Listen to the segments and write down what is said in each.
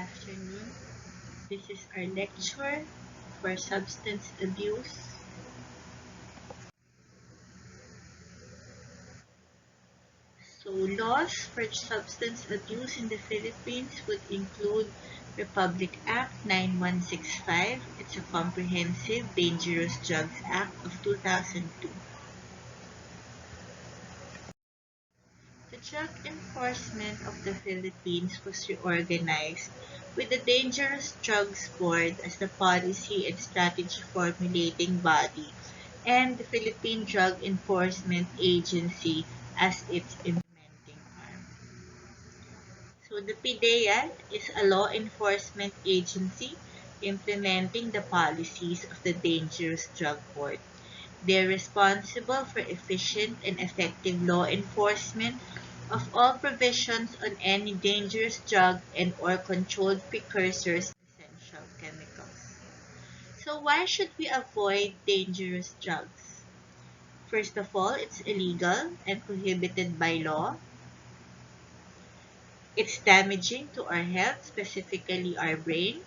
afternoon. This is our lecture for substance abuse. So, laws for substance abuse in the Philippines would include Republic Act 9165. It's a comprehensive Dangerous Drugs Act of 2002. The Drug Enforcement of the Philippines was reorganized with the Dangerous Drugs Board as the policy and strategy formulating body and the Philippine Drug Enforcement Agency as its implementing arm. So the PDEA is a law enforcement agency implementing the policies of the Dangerous Drug Board. They're responsible for efficient and effective law enforcement of all provisions on any dangerous drug and or controlled precursors essential chemicals. So why should we avoid dangerous drugs? First of all, it's illegal and prohibited by law. It's damaging to our health, specifically our brain,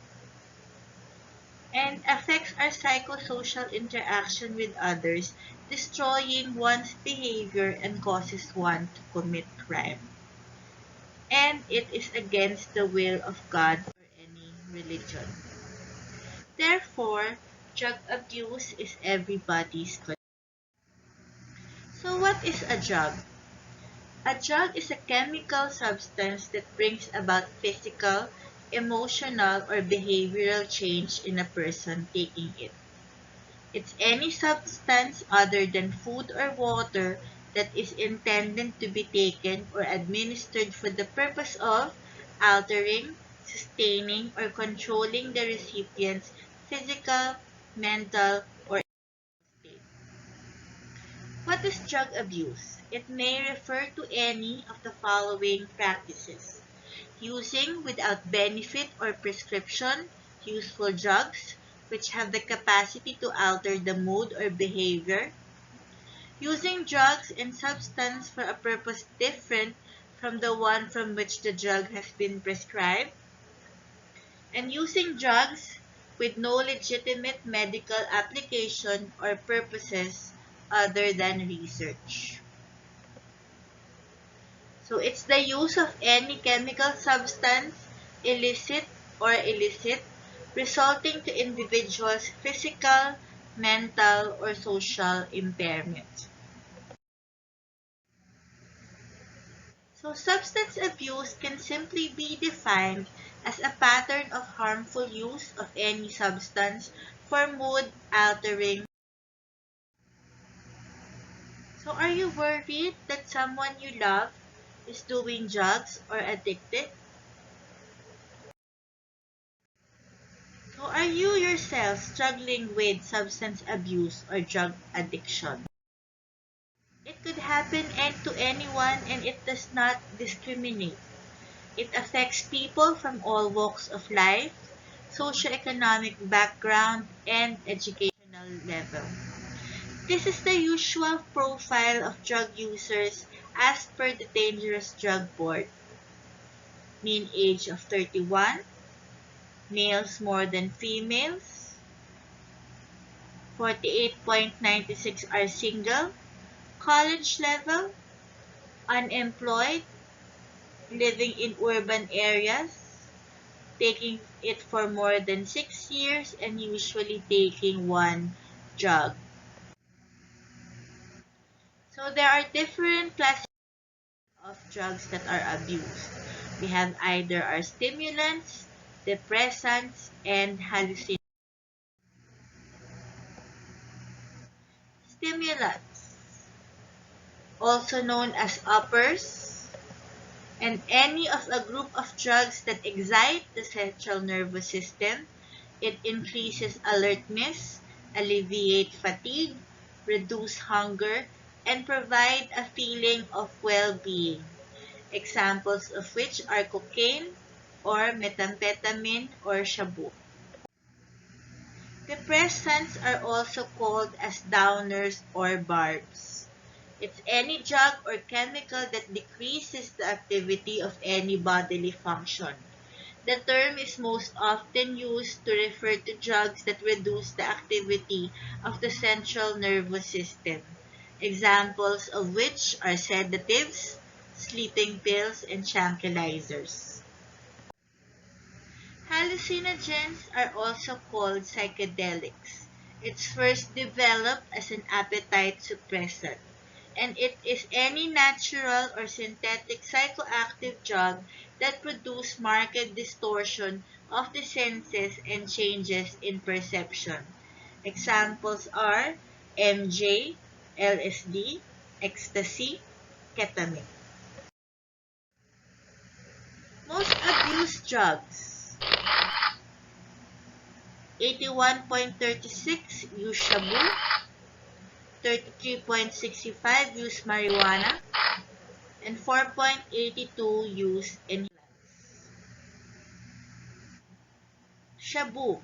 and affects our psychosocial interaction with others, destroying one's behavior and causes one to commit crime. And it is against the will of God or any religion. Therefore, drug abuse is everybody's concern. So what is a drug? A drug is a chemical substance that brings about physical, emotional, or behavioral change in a person taking it. It's any substance other than food or water that is intended to be taken or administered for the purpose of altering, sustaining, or controlling the recipient's physical, mental, or state. What is drug abuse? It may refer to any of the following practices: using without benefit or prescription useful drugs which have the capacity to alter the mood or behavior, using drugs and substance for a purpose different from the one from which the drug has been prescribed, and using drugs with no legitimate medical application or purposes other than research. So it's the use of any chemical substance, illicit or illicit, resulting to individuals' physical, mental, or social impairment. So substance abuse can simply be defined as a pattern of harmful use of any substance for mood-altering. So are you worried that someone you love is doing drugs or addicted? So are you yourself struggling with substance abuse or drug addiction? It could happen to anyone and it does not discriminate. It affects people from all walks of life, socioeconomic background, and educational level. This is the usual profile of drug users as per the Dangerous Drug Board. Mean age of 31, males more than females, 48.96 are single, college level, unemployed, living in urban areas, taking it for more than 6 years, and usually taking one drug. So there are different classes of drugs that are abused. We have either our stimulants, depressants, and hallucinants. Stimulants, also known as uppers, and any of a group of drugs that excite the central nervous system. It increases alertness, alleviate fatigue, reduce hunger, and provide a feeling of well-being. Examples of which are cocaine or methamphetamine or shabu. Depressants are also called as downers or barbs. It's any drug or chemical that decreases the activity of any bodily function. The term is most often used to refer to drugs that reduce the activity of the central nervous system, examples of which are sedatives, sleeping pills, and tranquilizers. Hallucinogens are also called psychedelics. It's first developed as an appetite suppressant, and it is any natural or synthetic psychoactive drug that produces marked distortion of the senses and changes in perception. Examples are MJ, LSD, ecstasy, ketamine. Most abused drugs: 81.36 use shabu, 33.65 use marijuana, and 4.82 use inhalants. Shabu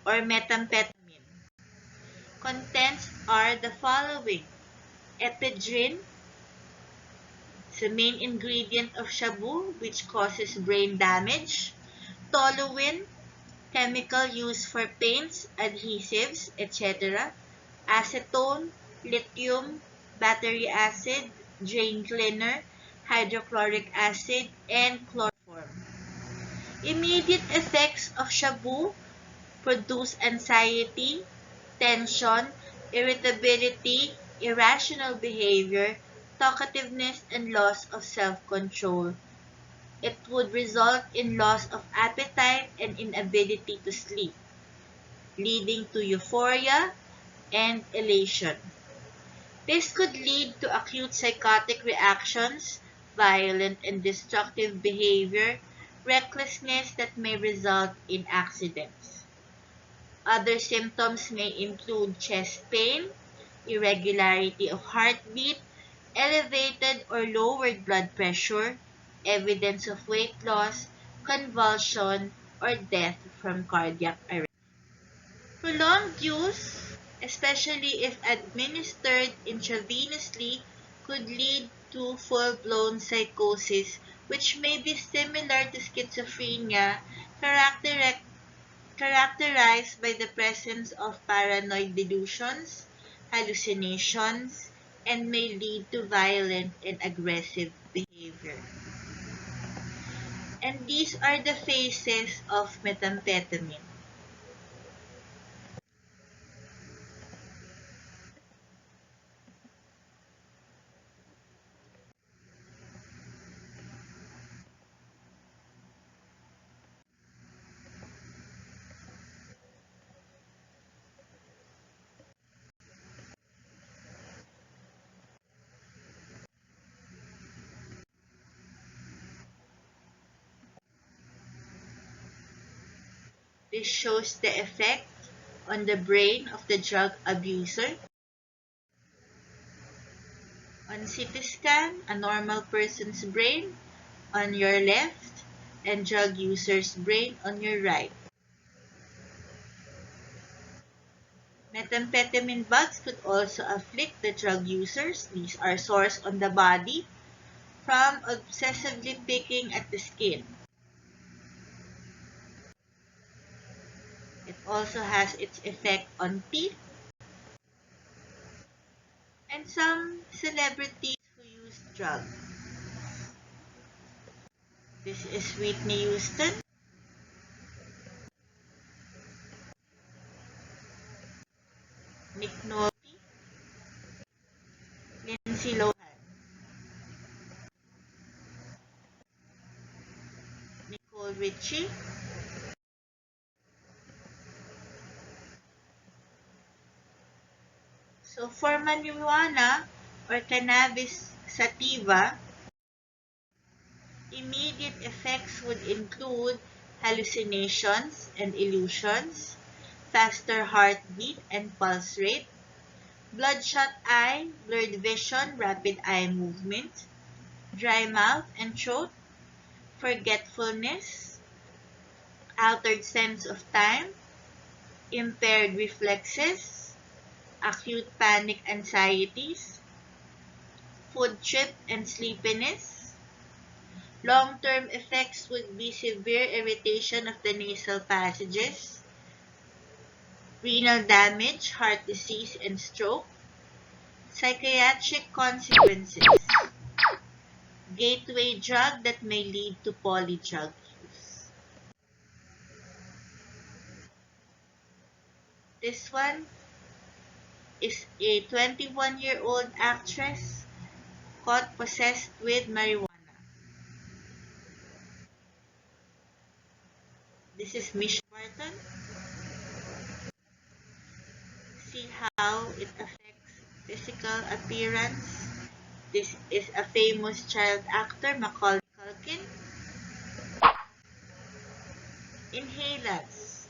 or methamphetamine. Contents are the following: ephedrine, the main ingredient of shabu, which causes brain damage; toluene, chemical used for paints, adhesives, etc.; acetone, lithium, battery acid, drain cleaner, hydrochloric acid, and chloroform. Immediate effects of shabu produce anxiety, tension, irritability, irrational behavior, talkativeness, and loss of self-control. It would result in loss of appetite and inability to sleep, leading to euphoria and elation. This could lead to acute psychotic reactions, violent and destructive behavior, recklessness that may result in accidents. Other symptoms may include chest pain, irregularity of heartbeat, elevated or lowered blood pressure, evidence of weight loss, convulsion, or death from cardiac arrest. Prolonged use, especially if administered intravenously, could lead to full-blown psychosis, which may be similar to schizophrenia, characterized by the presence of paranoid delusions, hallucinations, and may lead to violent and aggressive behavior. And these are the phases of methamphetamine. This shows the effect on the brain of the drug abuser. On CT scan, a normal person's brain on your left and drug user's brain on your right. Methamphetamine bugs could also afflict the drug users. These are sores on the body from obsessively picking at the skin. It also has its effect on teeth and some celebrities who use drugs. This is Whitney Houston, Nick Nolte, Lindsay Lohan, Nicole Richie, so for marijuana or cannabis sativa, immediate effects would include hallucinations and illusions, faster heartbeat and pulse rate, bloodshot eye, blurred vision, rapid eye movement, dry mouth and throat, forgetfulness, altered sense of time, impaired reflexes, acute panic anxieties, food trip and sleepiness, Long-term effects would be severe irritation of the nasal passages, renal damage, heart disease, and stroke. Psychiatric consequences. Gateway drug that may lead to polydrug use. This one is a 21-year-old actress caught possessed with marijuana. This is Michelle Barton. See how it affects physical appearance. This is a famous child actor, Macaulay Culkin. Inhalants.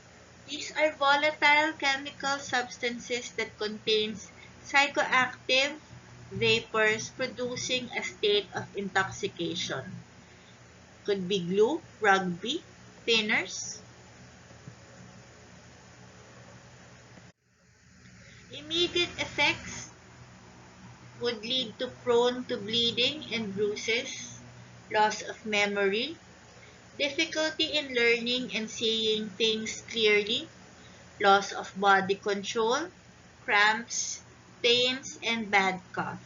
These are volatile chemical substances that contains psychoactive vapors producing a state of intoxication. Could be glue, rugby, thinners. Immediate effects would lead to prone to bleeding and bruises, loss of memory, difficulty in learning and seeing things clearly, loss of body control, cramps, pains, and bad cough.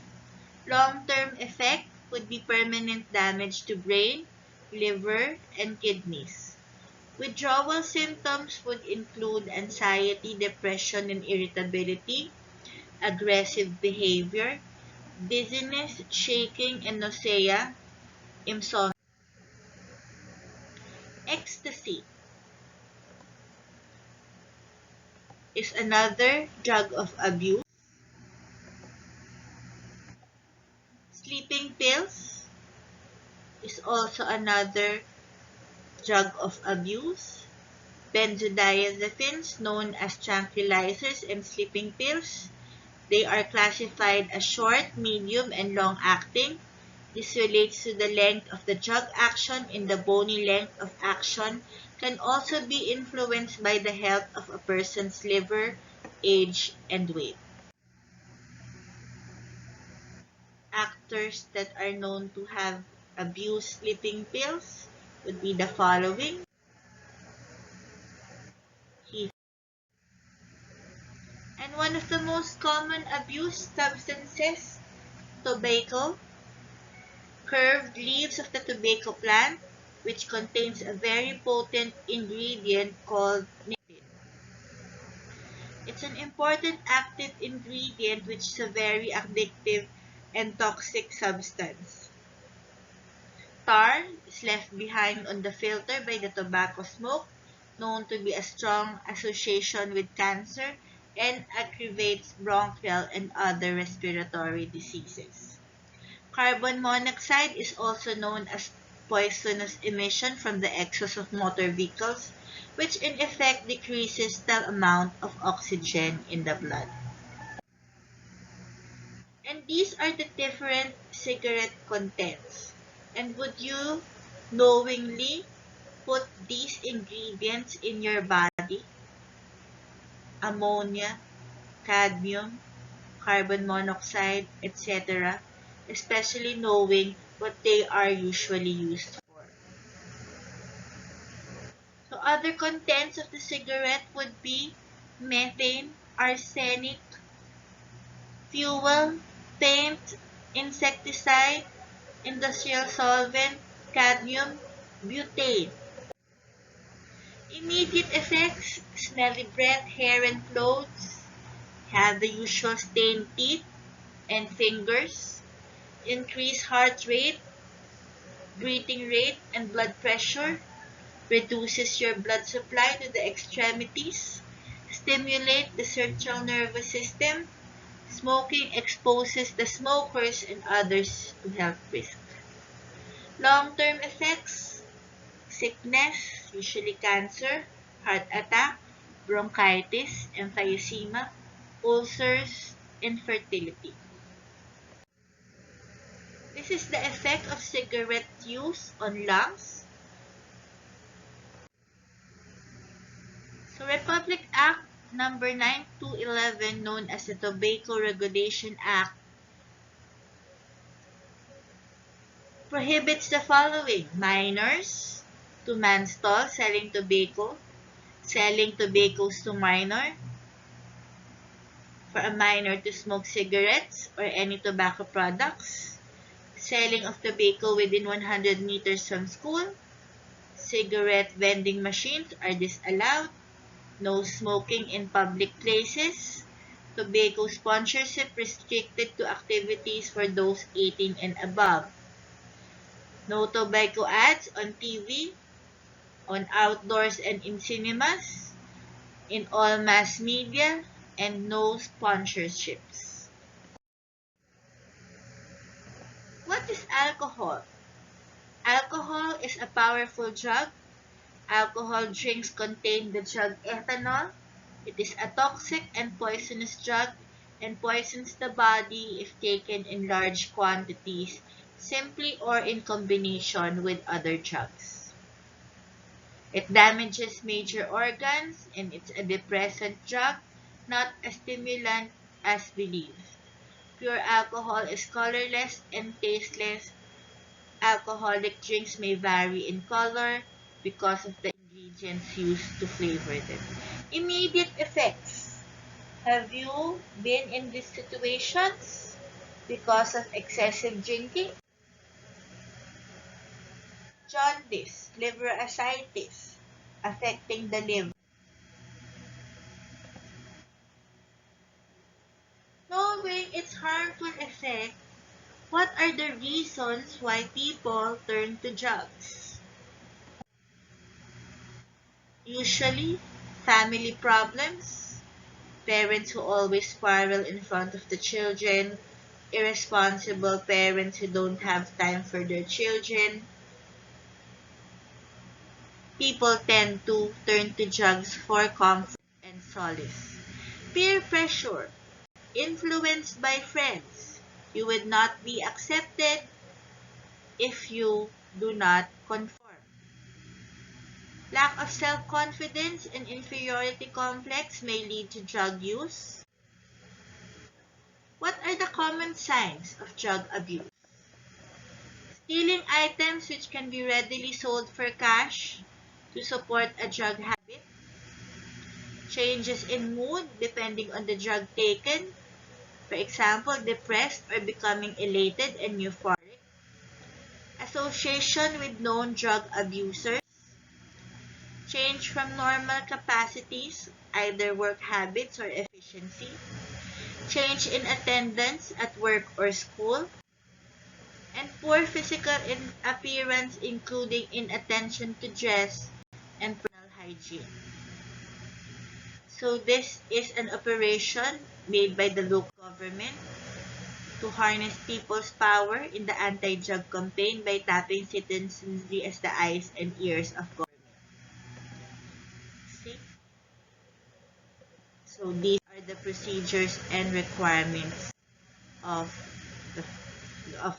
Long-term effect would be permanent damage to brain, liver, and kidneys. Withdrawal symptoms would include anxiety, depression, and irritability, aggressive behavior, dizziness, shaking, and nausea, insomnia. Ecstasy is another drug of abuse. Sleeping pills is also another drug of abuse. Benzodiazepines, known as tranquilizers and sleeping pills, they are classified as short, medium, and long-acting. This relates to the length of the drug action, and the bony length of action can also be influenced by the health of a person's liver, age, and weight. Actors that are known to have abused sleeping pills would be the following. And one of the most common abused substances, tobacco. Curved leaves of the tobacco plant, which contains a very potent ingredient called nicotine. It's an important active ingredient which is a very addictive and toxic substance. Tar is left behind on the filter by the tobacco smoke, known to be a strong association with cancer and aggravates bronchial and other respiratory diseases. Carbon monoxide is also known as poisonous emission from the exhaust of motor vehicles, which in effect decreases the amount of oxygen in the blood. And these are the different cigarette contents. And would you knowingly put these ingredients in your body? Ammonia, cadmium, carbon monoxide, etc., especially knowing what they are usually used for. So other contents of the cigarette would be methane, arsenic, fuel, paint, insecticide, industrial solvent, cadmium, butane. Immediate effects, smelly breath, hair, and clothes, have the usual stained teeth and fingers, increase heart rate, breathing rate, and blood pressure, reduces your blood supply to the extremities, stimulate the central nervous system. Smoking exposes the smokers and others to health risk. Long-term effects, sickness, usually cancer, heart attack, bronchitis, emphysema, ulcers, infertility. This is the effect of cigarette use on lungs. So Republic Act number 9211, known as the Tobacco Regulation Act, prohibits the following: minors, two-man stall, selling tobacco to minor, for a minor to smoke cigarettes or any tobacco products, selling of tobacco within 100 meters from school, cigarette vending machines are disallowed, no smoking in public places, tobacco sponsorship restricted to activities for those 18 and above, no tobacco ads on TV, on outdoors and in cinemas, in all mass media, and no sponsorships. What is alcohol? Alcohol is a powerful drug. Alcohol drinks contain the drug ethanol. It is a toxic and poisonous drug and poisons the body if taken in large quantities, simply or in combination with other drugs. It damages major organs and it's a depressant drug, not a stimulant as believed. Pure alcohol is colorless and tasteless. Alcoholic drinks may vary in color because of the ingredients used to flavor them. Immediate effects. Have you been in these situations because of excessive drinking? Jaundice, liver ascites, affecting the liver. Knowing its harmful effect, what are the reasons why people turn to drugs? Usually, family problems, parents who always quarrel in front of the children, irresponsible parents who don't have time for their children. People tend to turn to drugs for comfort and solace. Peer pressure, influenced by friends. You would not be accepted if you do not conform. Lack of self-confidence and inferiority complex may lead to drug use. What are the common signs of drug abuse? Stealing items which can be readily sold for cash to support a drug habit. Changes in mood depending on the drug taken. For example, depressed or becoming elated and euphoric. Association with known drug abusers. Change from normal capacities, either work habits or efficiency. Change in attendance at work or school. And poor physical appearance, including inattention to dress and personal hygiene. So this is an operation made by the local government to harness people's power in the anti-drug campaign by tapping citizenry as the eyes and ears of government. See? So these are the procedures and requirements of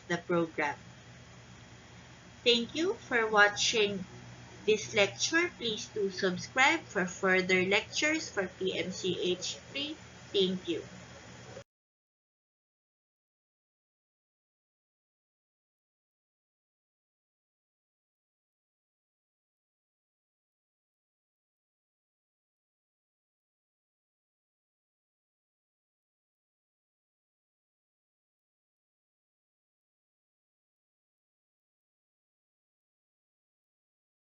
the program. Thank you for watching this lecture. Please do subscribe for further lectures for PMCH free. Thank you.